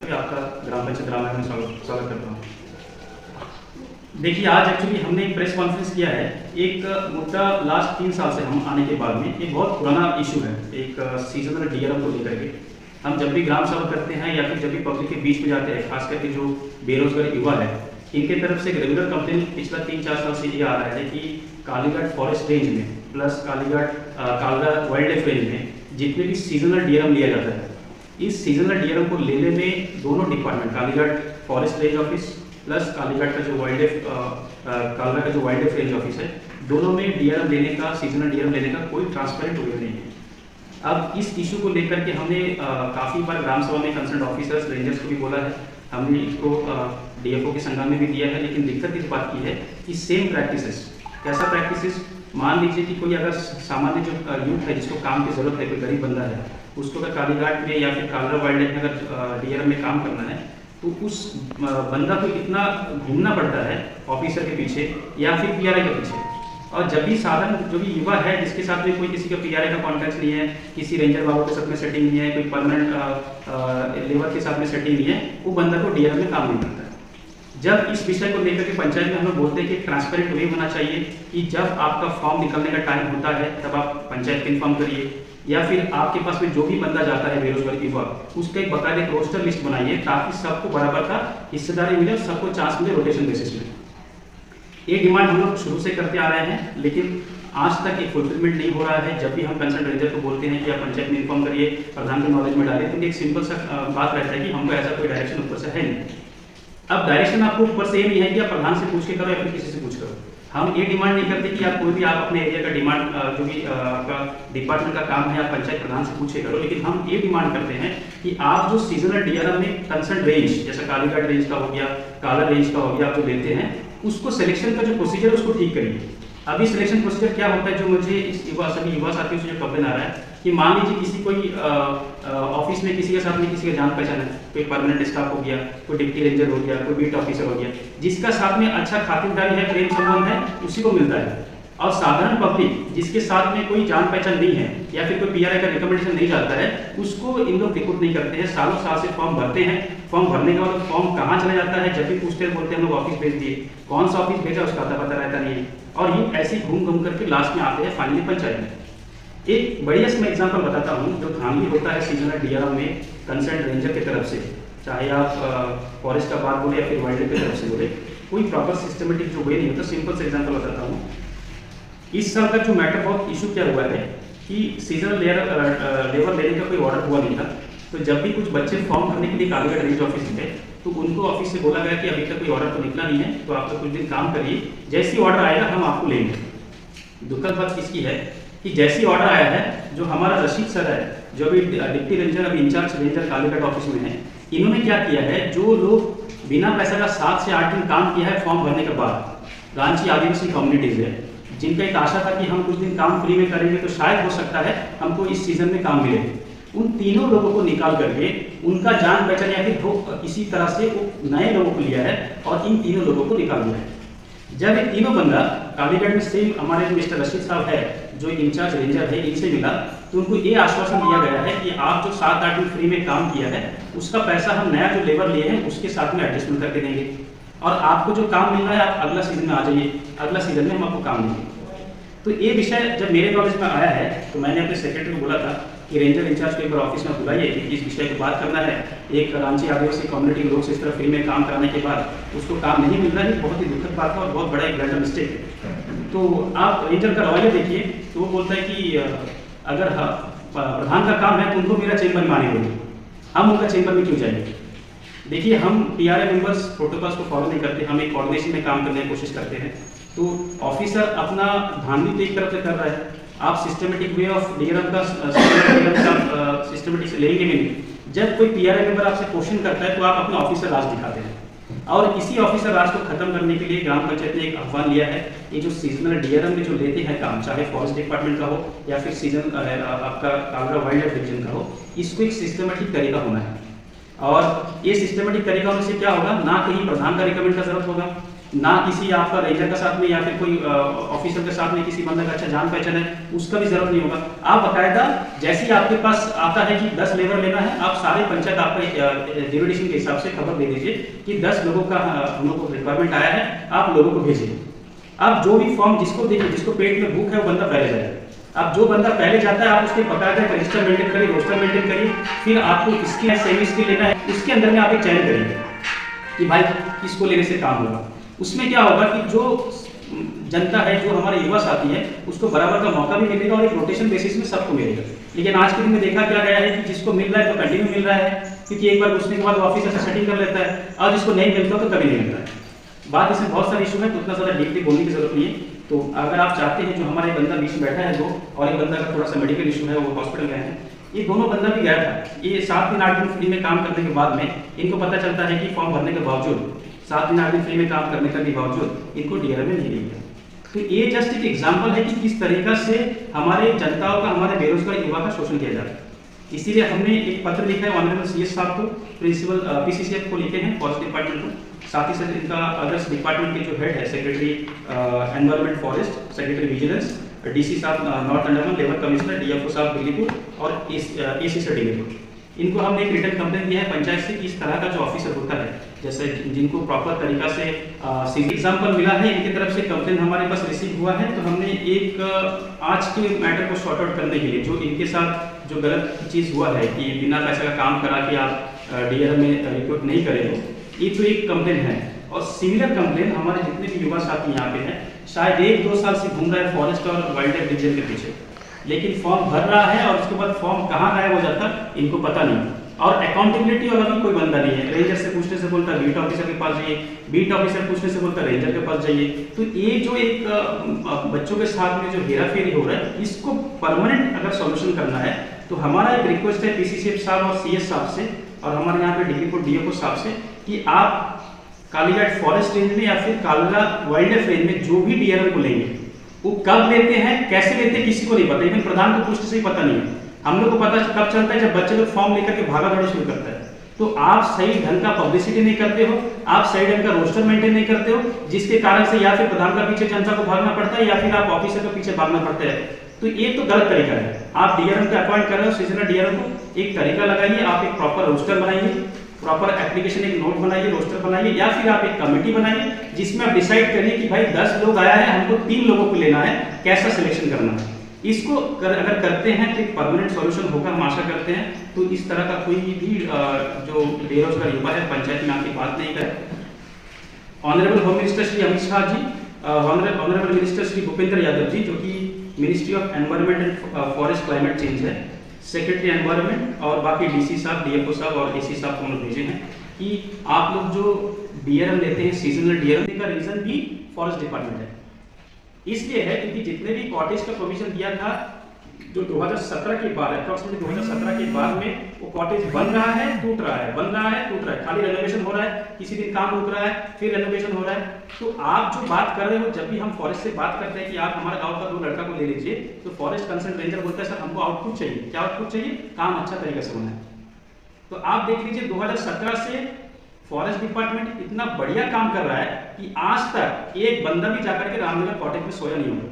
आपका ग्राम पंचायत रामायण में स्वागत करता हूँ। देखिए, आज एक्चुअली हमने एक प्रेस कॉन्फ्रेंस किया है। एक मुद्दा लास्ट 3 साल से हम आने के बाद में एक बहुत पुराना इशू है, एक सीजनल डीआरएम को लेकर के। हम जब भी ग्राम सभा करते हैं या फिर जब भी पब्लिक के बीच में जाते हैं, खास करके जो बेरोजगार युवा है, इनके तरफ से एक रेगुलर कंप्लेन पिछला 3-4 साल से ये आ रहा है कि कालीघाट फॉरेस्ट रेंज में plus Kalighat Kalra wild life range में जितने भी सीजनल डीआरएम लिया जाता है, इस सीजनल डीआरएम को लेने में दोनों department, Kalighat forest range office plus Kalighat का जो वाइल्ड लाइफ कालरा का जो वाइल्ड लाइफ रेंज ऑफिस है, दोनों में डीआरएम लेने का, सीजनल डीआरएम लेने का कोई ट्रांसपेरेंट वे नहीं है। अब इस इशू को लेकर के हमने काफ़ी बार ग्राम सभा में कंसर्न ऑफिसर्स, रेंजर्स को भी बोला है, हमने इसको डीएफओ के संज्ञान में भी दिया है। लेकिन दिक्कत इस बात की है कि सेम प्रैक्टिसेस, कैसा प्रैक्टिसेस, मान लीजिए कि कोई अगर सामान्य जो यूथ है जिसको काम की जरूरत है, कोई गरीब बंदा है, उसको अगर कालीघाट में या फिर कालरा वाइल्ड लाइफ में अगर डीआरएम में काम करना है, तो उस बंदा को इतना घूमना पड़ता है ऑफिसर के पीछे या फिर पीआरआई के पीछे। और जब भी साधन जो भी युवा है जिसके साथ में कोई किसी का पीआरआई का कॉन्टैक्ट नहीं है, किसी रेंजर बाबू के साथ में सेटिंग नहीं है, कोई परमानेंट लेबर के साथ में सेटिंग नहीं है, वो बंदा को डीआरएम में काम नहीं करता है। जब इस विषय को लेकर के पंचायत में हम लोग बोलते हैं कि ट्रांसपेरेंट वे होना चाहिए कि जब आपका फॉर्म निकलने का टाइम होता है तब आप पंचायत को इन्फॉर्म करिए, या फिर आपके पास में जो भी बंदा जाता है बेरोजगार युवा, उसका एक बकायदे रोस्टर लिस्ट बनाइए ताकि सबको बराबर का हिस्सेदारी मिले, सबको चांस मिले रोटेशन बेसिस में। ये डिमांड हम लोग शुरू से करते आ रहे हैं, लेकिन आज तक ये फुलफिलमेंट नहीं हो रहा है। जब भी हम कंसर्न रेंजर को बोलते हैं कि आप पंचायत में इन्फॉर्म करिए, प्रधान के नॉलेज में डालिए, तो एक सिंपल सा बात रहता है कि हमको ऐसा कोई डायरेक्शन ऊपर से है नहीं। अब डायरेक्शन आपको ऊपर से ये नहीं है कि आप प्रधान से पूछ के करो या फिर किसी से पूछ करो। हम ये डिमांड नहीं करते कि आप कोई भी आप अपने एरिया का डिमांड जो भी आपका डिपार्टमेंट का काम है आप पंचायत प्रधान से पूछे करो, लेकिन हम ये डिमांड करते हैं कि आप जो सीजनल डीआरएम में कंसर्न रेंज, जैसे कालीघाट रेंज का हो गया, काला रेंज का हो गया, आप जो लेते हैं उसको सिलेक्शन का जो प्रोसीजर है उसको ठीक करिए। अभी सिलेक्शन प्रोसीजर क्या होता है, जो मुझे इस सभी युवा साथियों से जो कंप्लेन आ रहा है कि मान लीजिए किसी कोई ऑफिस में किसी के साथ में किसी का जान पहचान है, कोई परमानेंट स्टाफ हो गया, कोई डिप्टी रेंजर हो गया, कोई बीट ऑफिसर हो गया, जिसका साथ में अच्छा खातिरदारी है, प्रेम संबंध है, उसी को मिलता है। और साधारण पब्लिक जिसके साथ में कोई जान पहचान नहीं है या फिर कोई पीआरआई का रिकमेंडेशन नहीं जाता है, उसको इन लोग रिक्रूट नहीं करते हैं। सालों साल से फॉर्म भरते हैं, फॉर्म भरने के बाद फॉर्म कहाँ चला जाता है, जब भी पूछते हैं बोलते हैं हम लोग ऑफिस भेज दिए, कौन सा ऑफिस भेजा उसका पता रहता नहीं है, और ये ऐसे घूम घूम करके लास्ट में आते हैं फाइनली पंचायत में। एक बढ़िया इसमें एग्जाम्पल बताता हूँ, जो धांधली होता है सीजनल डीआरएम में कंसर्न रेंजर की तरफ से, चाहे आप फॉरेस्ट का बात बोले या फिर वाइल्ड लाइफ की तरफ से बोले, कोई प्रॉपर सिस्टमेटिक जो वे नहीं होता। सिंपल से एग्जाम्पल बताता हूँ। इस साल तक जो मैटर बहुत इशू क्या हुआ है कि सीजनल लेबर लेने का कोई ऑर्डर हुआ नहीं था, तो जब भी कुछ बच्चे फॉर्म भरने के लिए कालीघाट रेंज ऑफिस में थे, तो उनको ऑफिस से बोला गया कि अभी तक कोई ऑर्डर तो निकला नहीं है, तो आप कुछ दिन काम करिए, जैसी ऑर्डर आएगा हम आपको लेंगे। दुखद बात किसकी है कि जैसी ऑर्डर आया है, जो हमारा रशीद सर है, जो अभी डिप्टी रेंजर, अभी इंचार्ज रेंजर कालीघाट ऑफिस में है, इन्होंने क्या किया है, जो लोग बिना पैसा का 7 से 8 दिन काम किया है फॉर्म भरने के बाद, रांची आदिवासी कम्युनिटीज है, जिनका एक आशा था कि हम कुछ दिन काम फ्री में करेंगे तो शायद हो सकता है हमको इस सीजन में काम मिले, उन तीनों लोगों को निकाल करके उनका जान पहचान या फिर किसी तरह से नए लोगों को लिया है और इन तीनों लोगों को निकाल दिया है। जब ये तीनों बंदा कालीघाट में सेम हमारे मिस्टर रशीद साहब है, जो इंचार्ज रेंजर है, इनसे मिला, तो उनको ये आश्वासन दिया गया है कि आप जो 7-8 दिन फ्री में काम किया है उसका पैसा हम नया जो लेबर लिए हैं उसके साथ में एडजस्टमेंट करके देंगे, और आपको जो काम मिल रहा है आप अगला सीजन में आ जाइए, अगला सीजन में हम आपको काम देंगे। तो ये विषय जब मेरे नॉलेज में आया है तो मैंने अपने सेक्रेटरी को बोला था कि रेंजर इंचार्ज को एक बार ऑफिस में बुलाइए कि इस विषय पर बात करना है। एक रांची आदिवासी कम्युनिटी लोग से इस तरह फ्री में काम कराने के बाद उसको काम नहीं मिल रहा है, बहुत ही दुखद बात है और बहुत बड़ा एक ब्लंडर मिस्टेक है। तो आप रेंजर का रवैया देखिए, तो वो बोलता है कि अगर प्रधान का काम है तो उनको मेरा चेंबर में आने बोलिए, हम उनका चेंबर में क्यों जाएंगे। देखिए, हम पीआरआई मेंबर्स प्रोटोकॉल्स को फॉलो नहीं करते, हम एक कोऑर्डिनेशन में काम करने की कोशिश करते हैं। तो ऑफिसर अपना धांधली तो एक तरफ से कर रहा है, आप सिस्टमेटिक वे ऑफ डीआरएम का सिस्टमेटिक से लेंगे भी नहीं। जब कोई पीआरआई मेंबर आपसे क्वेश्चन करता है तो आप अपना ऑफिसर राज दिखाते हैं, और इसी ऑफिसर राज को खत्म करने के लिए ग्राम पंचायत ने एक आह्वान लिया है। ये जो सीजनल डीआरएम में जो लेते हैं काम, चाहे फॉरेस्ट डिपार्टमेंट का हो या फिर सीजन आपका कालरा वाइल्ड लाइफ डिवीजन का हो, इसको एक सिस्टमेटिक तरीका होना है। और ये सिस्टमेटिक तरीका होने से क्या होगा, ना कहीं प्रधान का रिकमेंड का जरूरत होगा, ना किसी आपका रेंजर के साथ में या फिर कोई ऑफिसर के साथ में किसी बंदा का अच्छा जान पहचान है, उसका भी जरूरत नहीं होगा। आप बाकायदा जैसे ही आपके पास आता है कि 10 लेबर लेना है, आप सारे पंचायत आपका ड्यूरेशन के हिसाब से खबर दे दीजिए कि 10 लोगों का हम लोग को रिक्वायरमेंट आया है, आप लोगों को भेजिए। आप जो भी फॉर्म जिसको देखिए, जिसको पेट में भूख है वो बंदा पहले जाएगा। अब जो बंदा पहले जाता है आप उसके बाकायदा रजिस्टर मेंटेन करिए, रोस्टर मेंटेन करिए, फिर आपको किसकी सेमी स्किल लेना है उसके अंदर में आप एक चयन करिए कि भाई किसको लेने से काम होगा। उसमें क्या होगा कि जो जनता है, जो हमारे युवा साथी है, उसको बराबर का मौका भी मिलेगा और एक रोटेशन बेसिस में सबको मिलेगा। लेकिन आज के दिन में देखा क्या गया है कि जिसको मिल रहा है तो कंटिन्यू मिल रहा है, क्योंकि एक बार घुसने के बाद ऑफिसर से सेटिंग कर लेता है, और जिसको नहीं मिलता तो कभी नहीं मिलता है। बात इसमें बहुत सारे इशू है, तो उतना ज़्यादा डीपली बोलने की जरूरत नहीं है। तो अगर आप चाहते हैं, जो हमारा एक बंदा बीच में बैठा है दो, और एक बंदा का थोड़ा सा मेडिकल इशू है, वो हॉस्पिटल गए हैं, ये दोनों बंदा भी गया था। ये 7 दिन 8 दिन फ्री में काम करने के बाद में इनको पता चलता है कि फॉर्म भरने के बावजूद 7 दिन 8 दिन फ्री में काम करने का भी बावजूद इनको डीआरएम में नहीं लिया। तो ये जस्ट एक एग्जाम्पल है कि किस तरीका से हमारे जनताओं का, हमारे बेरोजगार युवा का शोषण किया जाता है। इसीलिए हमने एक पत्र लिखा है ऑनरेबल सीएस साहब को, प्रिंसिपल पीसीसीएफ को लिखे हैं, फॉरेस्ट डिपार्टमेंट को, साथ ही साथ इनका अदर्स डिपार्टमेंट के जो हेड है, secretary environment forest, secretary vigilance, DC साहब north Andaman, labour commissioner DFO साहब दिल्लीपुर और एसी से दिल्लीपुर, इनको हमने एक रिटर्न कंप्लेंट दिया है पंचायत से कि इस तरह का जो ऑफिसर होता है, जैसे जिनको प्रॉपर तरीका से एग्जाम्पल मिला है, इनकी तरफ से कंप्लेंट हमारे पास रिसीव हुआ है। तो हमने एक आज के मैटर को सॉर्ट आउट करने के लिए, जो इनके साथ जो गलत चीज़ हुआ है कि बिना पैसे का काम करा के आप डीआरएम में रिक्रूट नहीं करेंगे, ये तो एक कंप्लेंट है। और सिमिलर कंप्लेंट हमारे जितने भी युवा साथी यहाँ पे हैं, शायद 1-2 साल से घूम रहा है फॉरेस्ट और वाइल्ड लाइफ डिवीजन के पीछे, लेकिन फॉर्म भर रहा है और उसके बाद फॉर्म कहाँ गायब हो जाता है इनको पता नहीं। और अकाउंटेबिलिटी वाला भी कोई बंदा नहीं है। रेंजर से पूछने से बोलता बीट ऑफिसर के पास जाइए, बीट ऑफिसर पूछने से बोलता रेंजर के पास जाइए। तो ये जो एक बच्चों के साथ में जो हेराफेरी हो रहा है, इसको परमानेंट अगर सॉल्यूशन करना है तो हमारा एक रिक्वेस्ट है पीसीसीएफ साहब और सीएस साहब से, और हमारे यहाँ पे दिल्लीपुर डीएफओ साहब से, कि आप कालीघाट फॉरेस्ट रेंज में या फिर कालीघाट वाइल्ड लाइफ रेंज में जो भी डीआरएम को लेंगे, वो कब लेते हैं, कैसे लेते हैं, किसी को नहीं पता। इवन प्रधान को पूछने से ही पता नहीं है। हम लोग को पता कब चलता है, जब बच्चे लोग फॉर्म लेकर के भागा दौड़ी शुरू करता है। तो आप सही ढंग का पब्लिसिटी नहीं करते हो, आप सही ढंग का रोस्टर मेंटेन नहीं करते हो, जिसके कारण से या फिर प्रधान का पीछे जनता को भागना पड़ता है या फिर आप ऑफिसर के पीछे भागना पड़ता है। तो ये तो गलत तरीका है। आप डीआरएम को अपॉइंट कर रहे हो, सीजनल डीआरएम को एक तरीका लगाइए, आप एक प्रॉपर रोस्टर बनाइए, प्रॉपर एप्लीकेशन एक नोट बनाइए, रोस्टर बनाइए, या फिर आप एक कमेटी बनाइए जिसमें आप डिसाइड करिए कि भाई 10 लोग आया है, हमको 3 लोगों को लेना है, कैसा सिलेक्शन करना है। इसको अगर करते हैं तो एक परमानेंट सॉल्यूशन होगा, हम आशा करते हैं। तो इस तरह का कोई भी जो बेरोजगार युवा है पंचायत में आके बात नहीं करे। Honourable home minister Shri Amit Shah ji, honourable minister Shri Bhupender Yadav ji, जो कि ministry of environment and forest climate change है, सेक्रेटरी एनवायरमेंट, और बाकी डीसी साहब, डीएफओ साहब और एसी साहब को उन्होंने भेजे हैं कि आप लोग जो डीआरएम लेते हैं, सीजनल डीआरएम का रीजन भी फॉरेस्ट डिपार्टमेंट है। इसलिए है क्योंकि जितने भी कॉटेज का प्रोविजन दिया था जो 2017 के बाद, अप्रॉक्सीमेटली 2017 के बाद में वो कॉटेज बन रहा है, टूट रहा है, बन रहा है, टूट रहा है, खाली रेनोवेशन हो रहा है, किसी दिन काम रुक रहा है, फिर रेनोवेशन हो रहा है। तो आप जो बात कर रहे हो, जब भी हम फॉरेस्ट से बात करते हैं कि आप हमारे गांव का 2 लड़का को ले लीजिए, तो फॉरेस्ट कंसर्न रेंजर बोलता है सर हमको आउटपुट चाहिए। क्या आउटपुट चाहिए? काम अच्छा तरीके से होना है। तो आप देख लीजिए 2017 से फॉरेस्ट डिपार्टमेंट इतना बढ़िया काम कर रहा है कि आज तक एक बंदा भी जाकर के रामनगर कॉटेज में सोया नहीं होगा।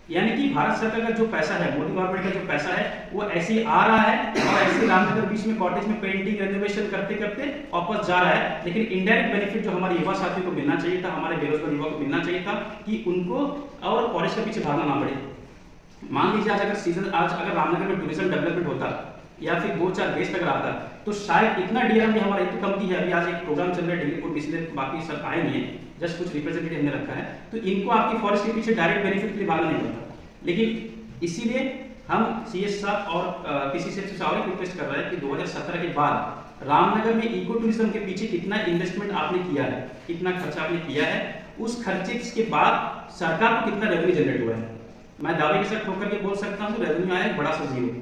यानी कि भारत सरकार का जो पैसा है, मोदी गवर्नमेंट का जो पैसा है, वो ऐसे ही आ रहा है और ऐसे रामनगर बीच में कॉटेज में पेंटिंग रेनोवेशन करते करते वापस जा रहा है। लेकिन इनडायरेक्ट बेनिफिट जो हमारे युवा साथियों को मिलना चाहिए था, हमारे बेरोजगार युवा को मिलना चाहिए था कि उनको और फॉरेस्ट के पीछे भागना ना पड़े। मान लीजिए आज अगर रामनगर में टूरिज्म डेवलपमेंट होता या फिर 2-4 गेस्ट अगर आता, तो शायद इतना डीआरएम भी हमारा इतनी कमती है। अभी आज एक प्रोग्राम चल रहा है दिल्लीपुर, इसलिए बाकी सब आए नहीं है, जस्ट कुछ रिप्रेजेंटेटिव हमने रखा है। तो इनको आपकी फॉरेस्ट के पीछे डायरेक्ट बेनिफिट के लिए भागना नहीं पड़ता। लेकिन इसीलिए हम सीएस साहब और पीसीसीएफ से और रिक्वेस्ट कर रहे हैं कि 2017 के बाद रामनगर में इको टूरिज्म के पीछे कितना इन्वेस्टमेंट आपने किया है, कितना खर्चा आपने किया है, उस खर्चे के बाद सरकार को कितना रेवेन्यू जनरेट हुआ है। मैं दावे के साथ ठोकर के बोल सकता हूँ कि रेवेन्यू आया बड़ा सा 0।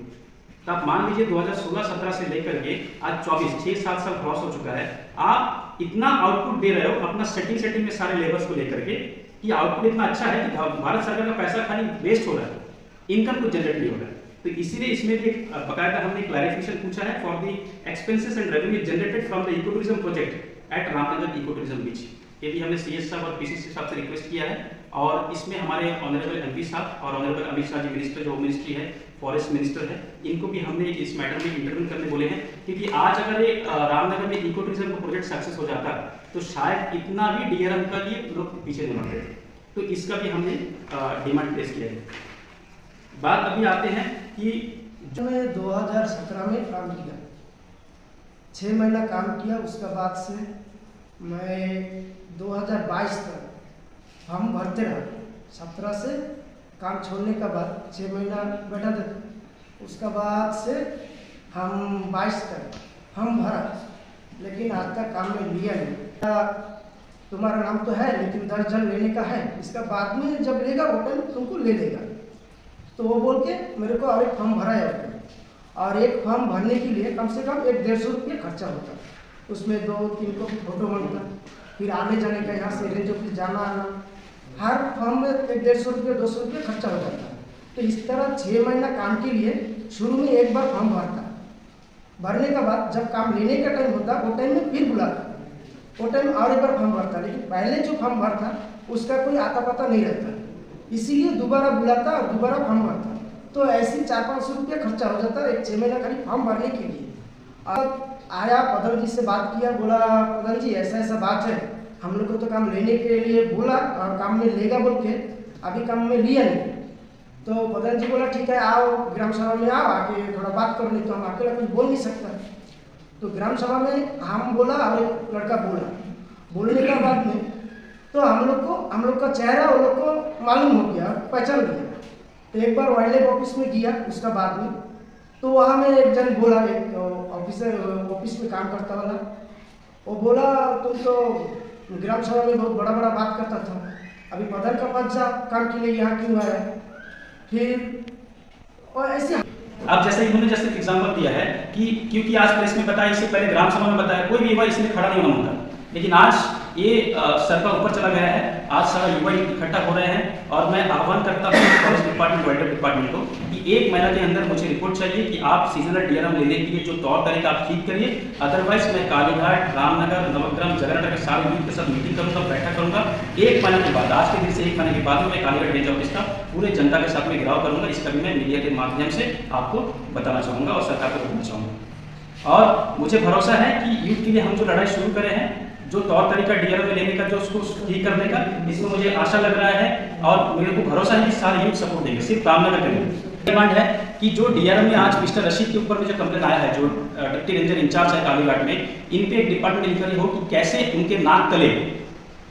तो आप मान लीजिए 2016-17 से लेकर के आज 24, 6-7 साल क्रॉस हो चुका है, आप इतना आउटपुट दे रहे हो अपना सेटिंग में सारे लेबर्स को लेकर के, कि आउटपुट इतना अच्छा है कि भारत सरकार का पैसा खाली वेस्ट हो रहा है, इनकम कुछ जनरेट नहीं हो रहा है। तो इसीलिए इसमें भी बकायदा हमने क्लैरिफिकेशन पूछा है for the expenses and revenue generated from the eco tourism project at Ramnagar eco tourism beach. ये भी हमने CS साहब और PCC साहब से रिक्वेस्ट किया है। और इसमें हमारे ऑनरेबल MP साहब और ऑनरेबल अमित शाह जी मिनिस्टर, जो होम मिनिस्ट्री है, फॉरेस्ट मिनिस्टर है, इनको भी हमने इस मैटर में इंटरव्यू करने बोले हैं। क्योंकि आज अगर एक रामनगर में इको टूरिज्म का प्रोजेक्ट सक्सेस हो जाता तो शायद इतना भी DRM का लिए लोग पीछे नहीं बढ़ते। तो इसका भी हमने डिमांड पेश किया है। बात अभी आते हैं कि जो मैं 2017 में काम किया, 6 महीना काम किया। उसके बाद से मैं 2022 तक फॉर्म भरते रहा। 17 से काम छोड़ने के बाद 6 महीना बैठा था। उसके बाद से हम 22 तक फॉर्म भरा, लेकिन आज तक काम में लिया नहीं। तुम्हारा नाम तो है लेकिन 10 जन लेने का है, इसका बाद में जब लेगा वो टाइम तुमको ले लेगा। तो वो बोल के मेरे को और एक फॉर्म भरा है, और एक फॉर्म भरने के लिए कम से कम 150 रुपये खर्चा होता। उसमें 2-3 को फोटो बनता, फिर आने जाने का, यहाँ से रेंज ऑफिस जाना आना, हर फॉर्म में 150 रुपये 200 रुपये खर्चा हो जाता। तो इस तरह 6 महीना काम के लिए शुरू में एक बार फॉर्म भरता, भरने के बाद जब काम लेने का टाइम होता वो टाइम में फिर बुलाता, वो टाइम और एक बार फॉर्म भरता। लेकिन पहले जो फॉर्म भरता उसका कोई आता पता नहीं रहता, इसीलिए दोबारा बुलाता और दोबारा फॉर्म भरता। तो ऐसे 400-500 रुपये खर्चा हो जाता एक 6 महीना खाली फॉर्म भरने के लिए। अब आया प्रधान जी से बात किया, बोला प्रधान जी ऐसा ऐसा बात है, हम लोग को तो काम लेने के लिए बोला और काम में लेगा बोल के अभी काम में लिया नहीं। तो प्रधान जी बोला ठीक है आओ ग्राम सभा में आओ, आके थोड़ा बात करो, नहीं तो हम अकेला कुछ बोल नहीं सकता। तो ग्राम सभा में हम बोला और एक लड़का बोला, बोलने के बाद में तो हम लोग का चेहरा वो लोग को मालूम हो गया, पहचान गया। तो एक बार वाइल्ड लाइफ ऑफिस में गया, उसका बाद में तो वहाँ में एक जन बोला, एक ऑफिसर ऑफिस में काम करता वाला, वो बोला तुम तो ग्राम सभा में बहुत बड़ा बड़ा बात करता था, अभी प्रधान का पद जा काम के लिए यहाँ क्यों आया? फिर और ऐसे अब जैसे इन्होंने जैसे एग्जांपल दिया है कि क्योंकि आज प्रेस में बताया, इससे पहले ग्राम सभा में बताया, कोई भी युवा इसमें खड़ा नहीं होना होता। लेकिन आज ये सर का ऊपर चला गया है, आज सारा युवा इकट्ठा हो रहे हैं। और मैं आह्वान करता हूँ forest department, wild life department को कि 1 महीना के अंदर मुझे रिपोर्ट चाहिए कि आप सीजनल DRM लेने के लिए जो तौर तरीका आप ठीक करिए। अदरवाइज मैं कालीघाट, रामनगर, नवग्राम, जगन्नाथ के सारे यूथ के साथ मीटिंग करूँगा, बैठक करूँगा। 1 महीने के बाद, आज के दिन से 1 महीने के बाद में मैं कालीघाट रेंज ऑफिस का पूरे जनता के साथ में घेराव करूँगा। इसका भी मैं मीडिया के माध्यम से आपको बताना चाहूँगा और सरकार को बताना चाहूँगा। और मुझे भरोसा है कि यूथ के लिए हम जो लड़ाई शुरू करे हैं, जो तौर तरीका DRM में लेने का, जो उसको ठीक करने का, इसमें मुझे आशा लग रहा है और मेरे को भरोसा है कि सारे यूथ सपोर्ट देंगे। सिर्फ रामनगर के लिए डिमांड है कि जो DRM में आज मिस्टर रशीद के ऊपर में जो कंप्लेन आया है, जो डिप्टी रेंजर इंचार्ज है कालीघाट में, इन पे एक डिपार्टमेंट इंक्वायरी हो कि कैसे उनके नाक तले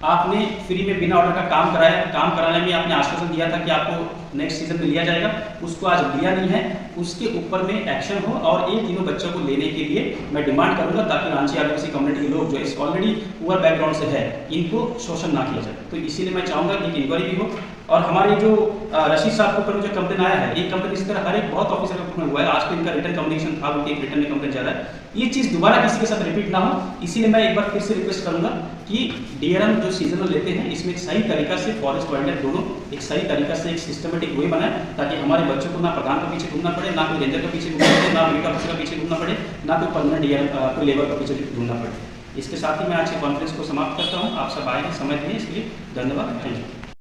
आपने फ्री में बिना ऑर्डर का काम कराया। काम कराने में आपने आश्वासन दिया था कि आपको नेक्स्ट सीजन में लिया जाएगा, उसको आज लिया नहीं है। उसके ऊपर में एक्शन हो और इन तीनों बच्चों को लेने के लिए मैं डिमांड करूंगा, ताकि रांची आदिवासी कम्युनिटी के लोग जो ऑलरेडी पुअर बैकग्राउंड से है, इनको शोषण ना किया जाए। तो इसीलिए मैं चाहूँगा कि इंक्वायरी भी हो। और हमारे जो रशीद साहब के ऊपर जो कंप्लेन आया है, एक कंप्लेन इसी तरह हर एक बहुत ऑफिसर के ऊपर हुआ है। आज तो इनका रिटर्न कम्युनिकेशन था, उनके रिटर्न में कंप्लेन जा रहा है। ये चीज़ दोबारा किसी के साथ रिपीट ना हो, इसीलिए मैं एक बार फिर से रिक्वेस्ट करूंगा कि DRM जो सीजनल लेते हैं, इसमें एक सही तरीका से फॉरेस्ट वाइल्ड लाइफ दोनों एक सही तरीका से एक सिस्टमेटिक वे बनाए, ताकि हमारे बच्चों को ना प्रधान के पीछे घूमना पड़े, ना कोई रेंजर के पीछे घूमना पड़े, ना मीट ऑफिसर के पीछे घूमना पड़े, ना कोई परमानेंट DRM कोई लेबर के पीछे घूमना पड़े। इसके साथ ही मैं आज के कॉन्फ्रेंस को समाप्त करता हूँ। आप सब आए हैं, समय दिए, इसके लिए धन्यवाद। Thank you.